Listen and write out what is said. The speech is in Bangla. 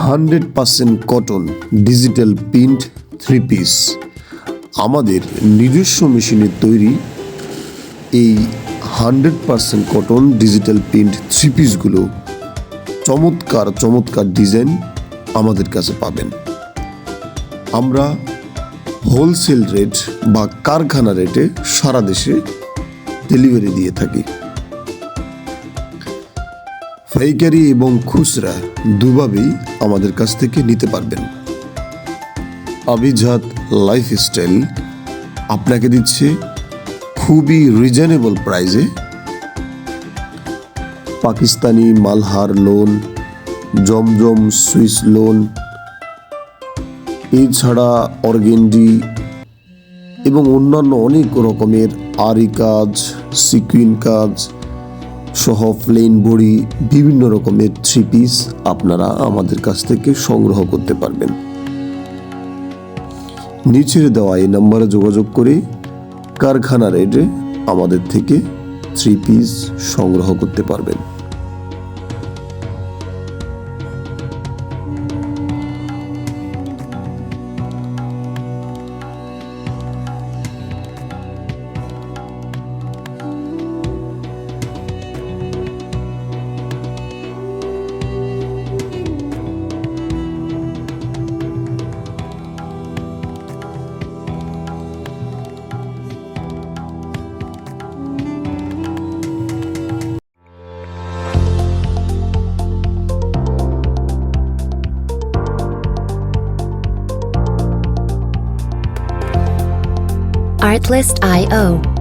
100% কটন ডিজিটাল প্রিন্ট 3 পিস আমাদের নিজস্ব মেশিনের তৈরি এই 100% কটন ডিজিটাল প্রিন্ট 3 পিসগুলো চমৎকার চমৎকার ডিজাইন আমাদের কাছে পাবেন। আমরা হোলসেল রেট বা কারখানা রেটে সারা দেশে ডেলিভারি দিয়ে থাকি। পাইকারি এবং খুচরা দুভাবেই আমাদের কাছ থেকে নিতে পারবেন। আভিজাত লাইফস্টাইল আপনাকে দিচ্ছে খুবই রিজনেবল প্রাইসে পাকিস্তানি মালহার লোন, জমজম সুইস লোন, এছাড়া অর্গেন্ডি এবং অন্যান্য অনেক রকমের আরি কাজ, সিকুইন কাজ সহ প্লেন বডি বিভিন্ন রকমের 3 পিস আপনারা আমাদের কাছ থেকে সংগ্রহ করতে পারবেন। নিচের দেওয়া এই নম্বরে যোগাযোগ করে কারখানা রেটে আমাদের থেকে 3 পিস সংগ্রহ করতে পারবেন। Artlist.io